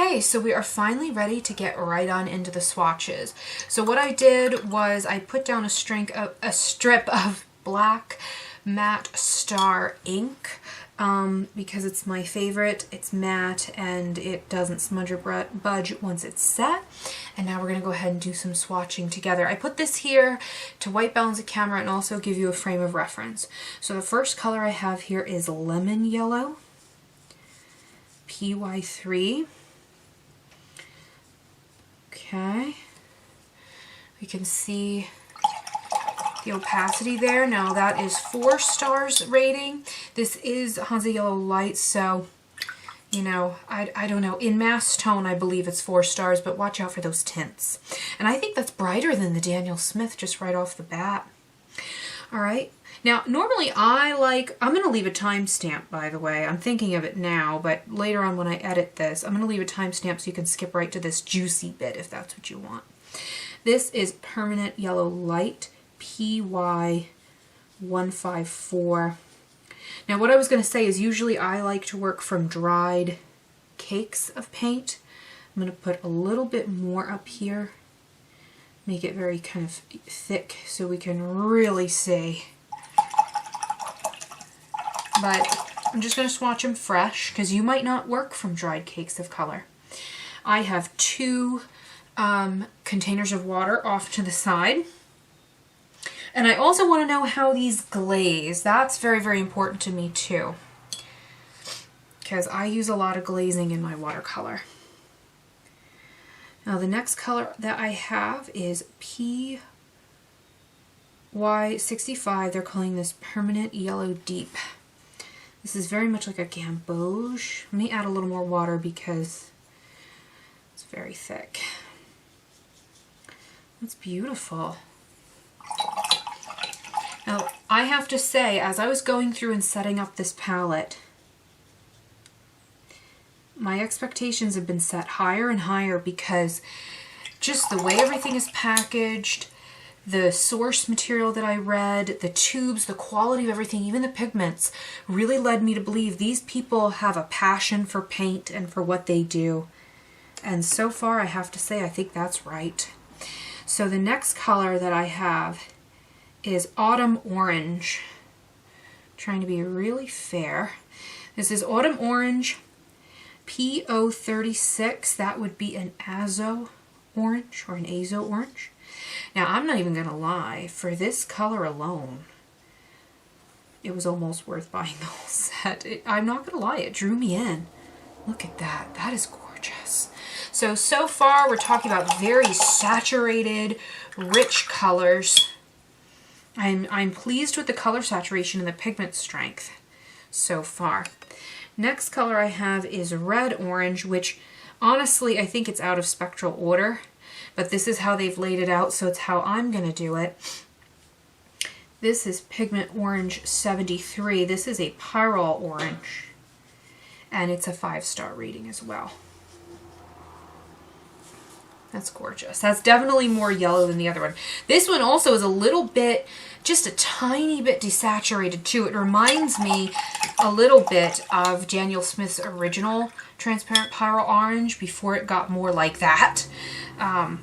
Okay, so we are finally ready to get right on into the swatches. So what I did was I put down a strip of black matte star ink because it's my favorite. It's matte and it doesn't smudge or budge once it's set. And now we're going to go ahead and do some swatching together. I put this here to white balance the camera and also give you a frame of reference. So the first color I have here is lemon yellow. PY3. Okay, we can see the opacity there. Now that is 4 stars rating. This is Hansa Yellow Light, so you know, I don't know. In mass tone, I believe it's 4 stars, but watch out for those tints. And I think that's brighter than the Daniel Smith just right off the bat. All right. Now, normally I'm going to leave a timestamp, by the way. I'm thinking of it now, but later on when I edit this, I'm going to leave a timestamp so you can skip right to this juicy bit if that's what you want. This is Permanent Yellow Light, PY154. Now, what I was going to say is usually I like to work from dried cakes of paint. I'm going to put a little bit more up here, make it very kind of thick so we can really see. But I'm just going to swatch them fresh because you might not work from dried cakes of color. I have 2 containers of water off to the side. And I also want to know how these glaze. That's very, very important to me too, because I use a lot of glazing in my watercolor. Now the next color that I have is PY65. They're calling this Permanent Yellow Deep. This is very much like a gamboge. Let me add a little more water because it's very thick. That's beautiful. Now, I have to say, as I was going through and setting up this palette, my expectations have been set higher and higher because just the way everything is packaged, the source material that I read, the tubes, the quality of everything, even the pigments, really led me to believe these people have a passion for paint and for what they do. And so far, I have to say, I think that's right. So the next color that I have is Autumn Orange. I'm trying to be really fair. This is Autumn Orange, PO36. That would be an Azo orange or an Azo orange. Now, I'm not even going to lie. For this color alone, it was almost worth buying the whole set. I'm not going to lie. It drew me in. Look at that. That is gorgeous. So far, we're talking about very saturated, rich colors. I'm pleased with the color saturation and the pigment strength so far. Next color I have is Red Orange, which honestly I think it's out of spectral order, but this is how they've laid it out, so it's how I'm going to do it. This is Pigment Orange 73. This is a Pyrrole Orange, and it's a 5-star rating as well. That's gorgeous. That's definitely more yellow than the other one. This one also is a little bit, just a tiny bit desaturated too. It reminds me a little bit of Daniel Smith's original transparent Pyrrole Orange before it got more like that. I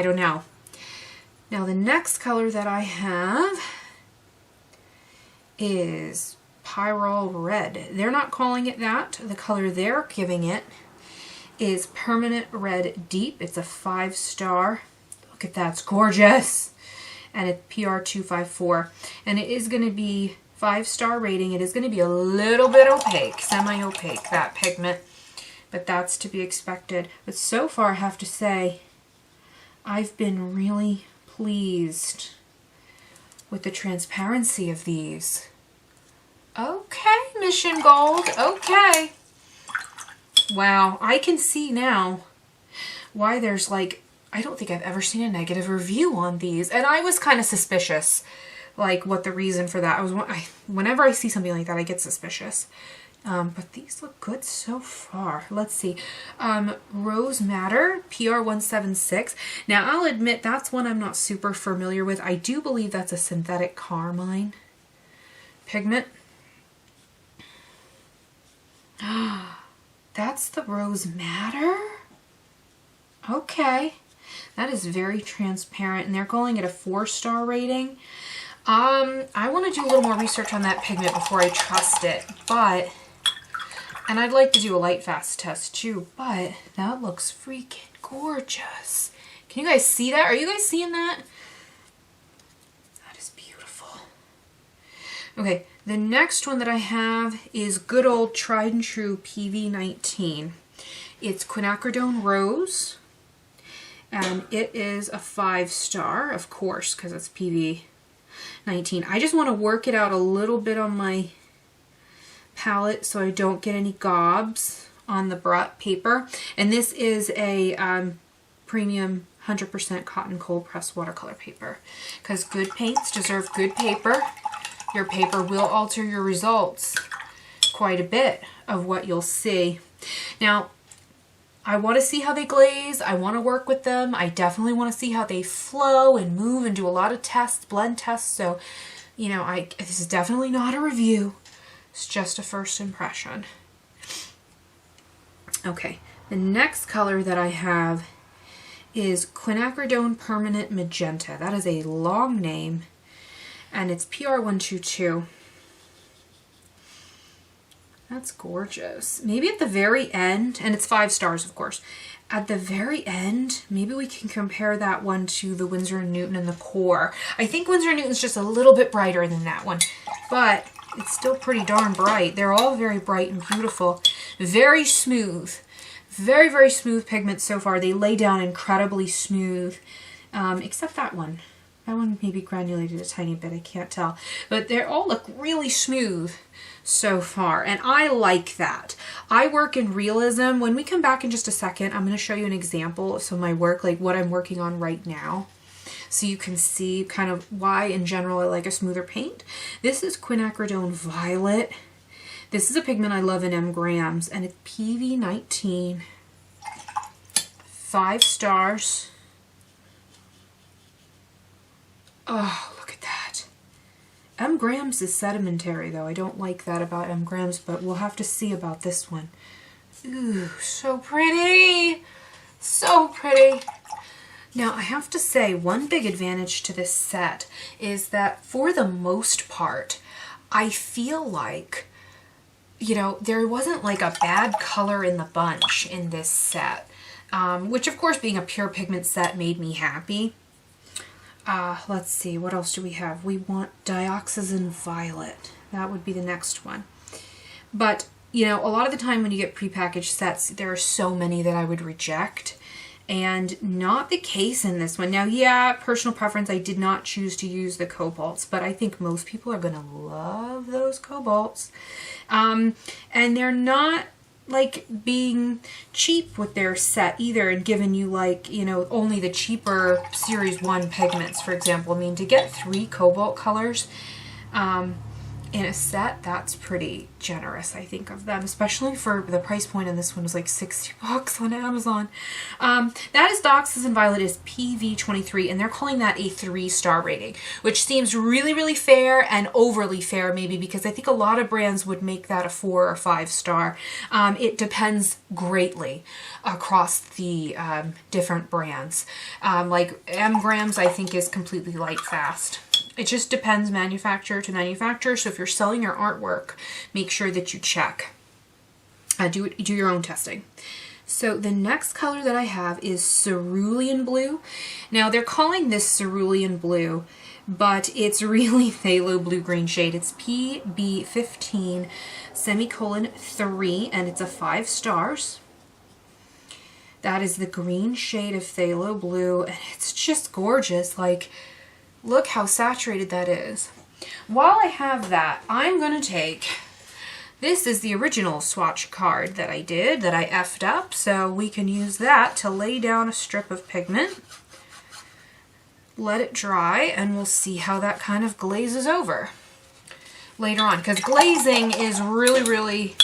don't know. Now the next color that I have is Pyrrole Red. They're not calling it that. The color they're giving it is Permanent Red Deep. It's a 5-star. Look at that, it's gorgeous. And it's PR254. And it is going to be 5-star rating. It is going to be a little bit opaque, semi-opaque, that pigment. But that's to be expected. But so far, I have to say, I've been really pleased with the transparency of these. Okay, Mission Gold, okay. Wow, I can see now why there's like, I don't think I've ever seen a negative review on these. And I was kind of suspicious, like what the reason for that. Whenever I see something like that, I get suspicious. But these look good so far. Let's see. Rose Madder, PR176. Now, I'll admit that's one I'm not super familiar with. I do believe that's a synthetic carmine pigment. That's the Rose Madder? Okay. That is very transparent, and they're calling it a 4-star rating. I want to do a little more research on that pigment before I trust it, but, and I'd like to do a light fast test too, but that looks freaking gorgeous. Can you guys see that? Are you guys seeing that? That is beautiful. Okay, the next one that I have is good old tried and true PV19. It's quinacridone Rose, and it is a 5-star, of course, because it's PV19. I just want to work it out a little bit on my palette so I don't get any gobs on the paper. And this is a premium 100% cotton cold press watercolor paper, because good paints deserve good paper. Your paper will alter your results quite a bit of what you'll see. Now, I want to see how they glaze. I want to work with them. I definitely want to see how they flow and move and do a lot of tests, blend tests. So, you know, this is definitely not a review. It's just a first impression. Okay, the next color that I have is quinacridone Permanent Magenta. That is a long name, and it's PR122. That's gorgeous. Maybe at the very end, and it's 5 stars, of course. At the very end, maybe we can compare that one to the Winsor & Newton and the Core. I think Winsor & Newton's just a little bit brighter than that one, but it's still pretty darn bright. They're all very bright and beautiful. Very smooth. Very, very smooth pigments so far. They lay down incredibly smooth, except that one. That one maybe granulated a tiny bit, I can't tell. But they all look really smooth so far, and I like that. I work in realism. When we come back in just a second, I'm going to show you an example of some of my work, like what I'm working on right now, so you can see kind of why in general I like a smoother paint. This is quinacridone Violet. This is a pigment I love in M grams, and it's PV19, 5 stars. Oh, look at that. M grams is sedimentary though. I don't like that about M grams, but we'll have to see about this one. Ooh, so pretty. So pretty. Now, I have to say, one big advantage to this set is that for the most part, I feel like, you know, there wasn't like a bad color in the bunch in this set, which of course being a pure pigment set made me happy. Let's see, what else do we have? We want Dioxazine Violet. That would be the next one. But, you know, a lot of the time when you get prepackaged sets, there are so many that I would reject. And not the case in this one. Now, yeah, personal preference, I did not choose to use the cobalts, but I think most people are going to love those cobalts. And they're not like being cheap with their set either and giving you like, you know, only the cheaper Series 1 pigments, for example. I mean, to get 3 cobalt colors in a set, that's pretty generous, I think, of them, especially for the price point in this one was like $60 on Amazon. That is Dioxazine Violet is PV23, and they're calling that a 3-star rating, which seems really, really fair and overly fair maybe, because I think a lot of brands would make that a 4 or 5-star. It depends greatly across the different brands. Like M grams, I think, is completely light fast. It just depends manufacturer to manufacturer. So if you're selling your artwork, make sure that you check. Do your own testing. So the next color that I have is Cerulean Blue. Now they're calling this Cerulean Blue, but it's really phthalo blue-green shade. It's PB15 /3, and it's a 5 stars. That is the green shade of phthalo blue, and it's just gorgeous. Like, look how saturated that is. While I have that, I'm going to take, this is the original swatch card that I did, that I effed up, so we can use that to lay down a strip of pigment. Let it dry, and we'll see how that kind of glazes over later on, because glazing is really, really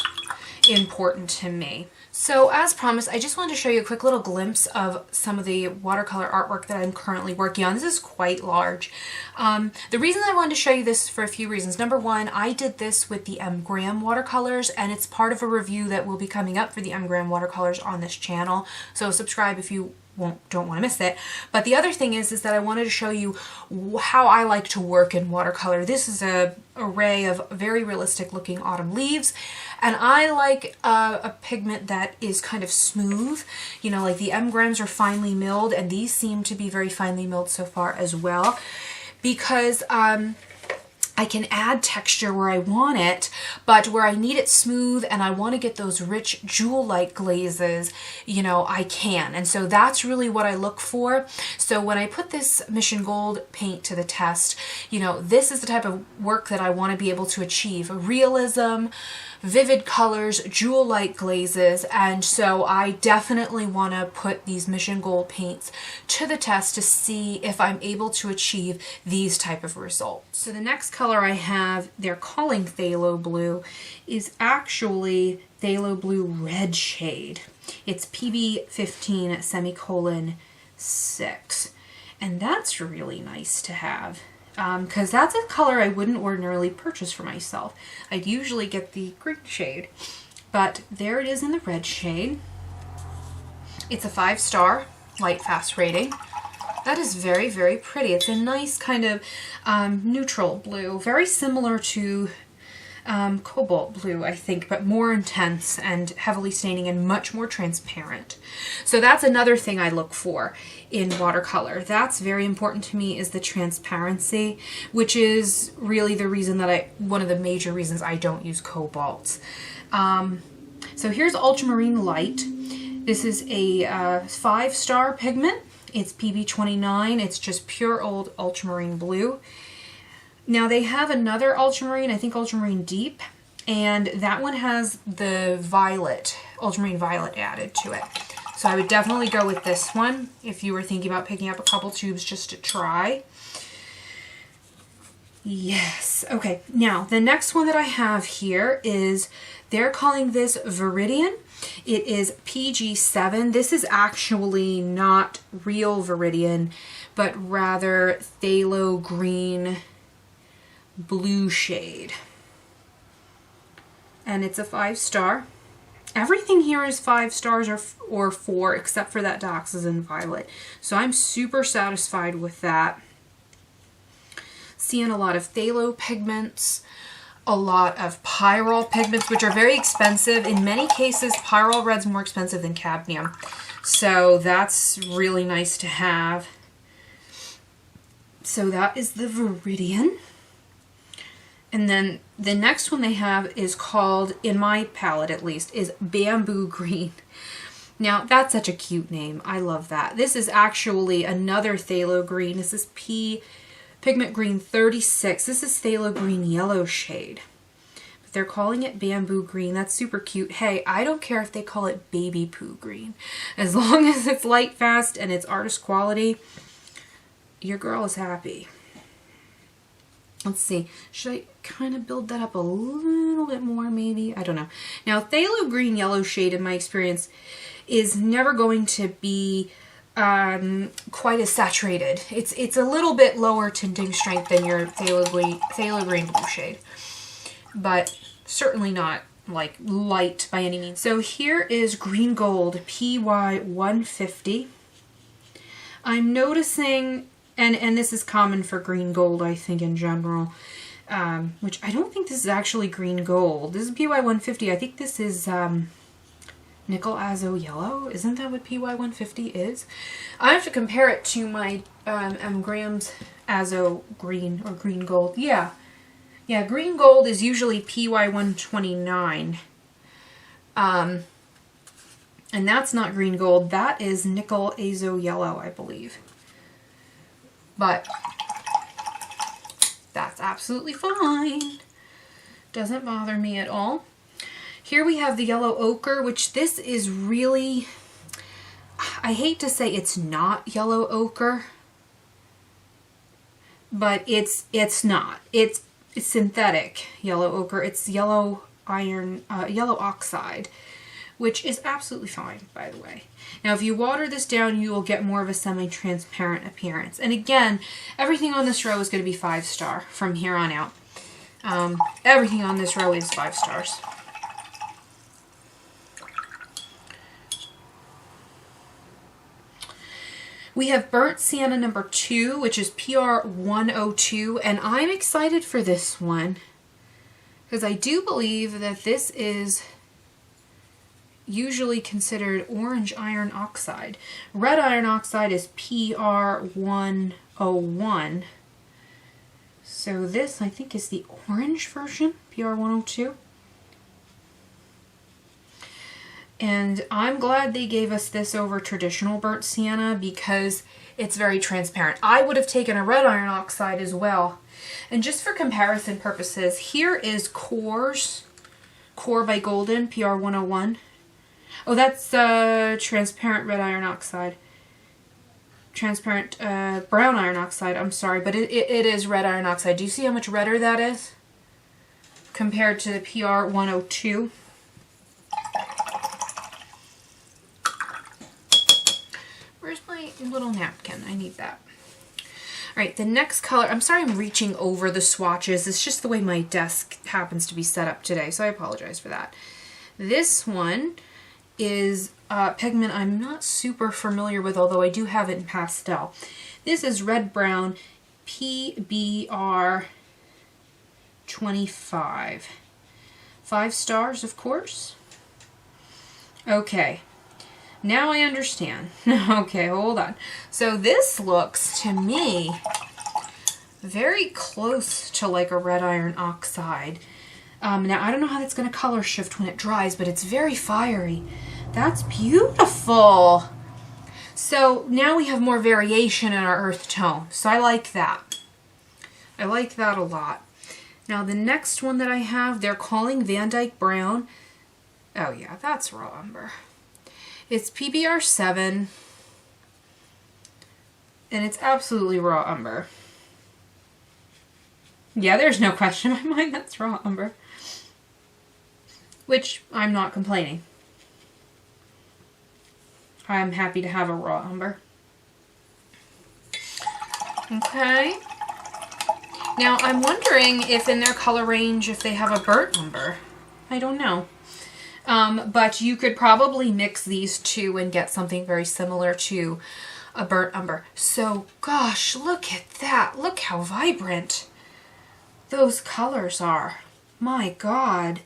important to me. So as promised, I just wanted to show you a quick little glimpse of some of the watercolor artwork that I'm currently working on. This is quite large. The reason I wanted to show you this for a few reasons. Number one, I did this with the M. Graham watercolors, and it's part of a review that will be coming up for the M. Graham watercolors on this channel. So subscribe if you don't want to miss it. But the other thing is that I wanted to show you how I like to work in watercolor. This is a array of very realistic looking autumn leaves, and I like a pigment that is kind of smooth. You know, like the M. Grahams are finely milled, and these seem to be very finely milled so far as well, because I can add texture where I want it, but where I need it smooth and I want to get those rich jewel-like glazes, you know, I can. And so that's really what I look for. So when I put this Mission Gold paint to the test, you know, this is the type of work that I want to be able to achieve. Realism, vivid colors, jewel-like glazes, and so I definitely want to put these Mission Gold paints to the test to see if I'm able to achieve these type of results. So the next color I have, they're calling Phthalo Blue, is actually Phthalo Blue Red shade. It's PB15:6, and that's really nice to have. Because that's a color I wouldn't ordinarily purchase for myself. I'd usually get the green shade, but there it is in the red shade. It's a 5-star light fast rating. That is very, very pretty. It's a nice kind of neutral blue, very similar to cobalt blue, I think, but more intense and heavily staining and much more transparent. So that's another thing I look for in watercolor. That's very important to me, is the transparency, which is really the reason that one of the major reasons I don't use cobalt. So here's Ultramarine Light. This is a 5-star pigment. It's PB29. It's just pure old ultramarine blue. Now they have another ultramarine, I think Ultramarine Deep, and that one has the violet, ultramarine violet added to it. So I would definitely go with this one if you were thinking about picking up a couple tubes just to try. Yes, okay. Now the next one that I have here is, they're calling this Viridian. It is PG7. This is actually not real Viridian, but rather phthalo green blue shade, and it's a 5-star. Everything here is 5 stars or 4 except for that dioxazine violet, so I'm super satisfied with that. Seeing a lot of phthalo pigments, a lot of pyrrole pigments, which are very expensive. In many cases pyrrole red's more expensive than cadmium, so that's really nice to have. So that is the Viridian. And then the next one they have is called, in my palette at least, is Bamboo Green. Now that's such a cute name. I love that. This is actually another phthalo green. This is Pigment Green 36. This is phthalo green yellow shade. But they're calling it Bamboo Green. That's super cute. Hey, I don't care if they call it baby poo green. As long as it's light fast and it's artist quality, your girl is happy. Let's see, should I kind of build that up a little bit more maybe? I don't know. Now phthalo green yellow shade, in my experience, is never going to be quite as saturated. It's a little bit lower tinting strength than your phthalo green blue shade, but certainly not like light by any means. So here is Green Gold PY150. I'm noticing, and this is common for Green Gold, I think, in general, which I don't think this is actually Green Gold. This is PY150. I think this is Nickel Azo Yellow. Isn't that what PY150 is? I have to compare it to my M. Graham's Azo Green or Green Gold. Yeah, Green Gold is usually PY129. And that's not Green Gold. That is Nickel Azo Yellow, I believe. But that's absolutely fine. Doesn't bother me at all. Here we have the Yellow Ochre, which this is really, I hate to say it's not Yellow Ochre, but it's not. It's synthetic Yellow Ochre. It's yellow iron, yellow oxide, which is absolutely fine, by the way. Now, if you water this down, you will get more of a semi-transparent appearance. And again, everything on this row is going to be 5-star from here on out. Everything on this row is 5 stars. We have Burnt Sienna number 2, which is PR 102, and I'm excited for this one because I do believe that this is usually considered orange iron oxide. Red iron oxide is PR 101. So this, I think, is the orange version, PR 102. And I'm glad they gave us this over traditional burnt sienna because it's very transparent. I would have taken a red iron oxide as well. And just for comparison purposes, here is Core by Golden, PR 101. Oh, that's transparent red iron oxide. Transparent brown iron oxide, I'm sorry, but it is red iron oxide. Do you see how much redder that is compared to the PR 102? Where's my little napkin? I need that. All right, the next color, I'm sorry I'm reaching over the swatches. It's just the way my desk happens to be set up today, so I apologize for that. This one is Pigment I'm not super familiar with, although I do have it in pastel. This is Red Brown PBR 25. 5 stars, of course. Okay. Now I understand. Okay, hold on. So this looks to me very close to like a red iron oxide. Now I don't know how that's going to color shift when it dries, but it's very fiery. That's beautiful. So now we have more variation in our earth tone. So I like that. I like that a lot. Now the next one that I have, they're calling Van Dyke Brown. Oh yeah, that's raw umber. It's PBR 7, and it's absolutely raw umber. Yeah, there's no question in my mind, that's raw umber. Which, I'm not complaining. I'm happy to have a raw umber. Okay. Now, I'm wondering if in their color range, if they have a burnt umber. I don't know. But you could probably mix these two and get something very similar to a burnt umber. So, gosh, look at that. Look how vibrant those colors are. My God.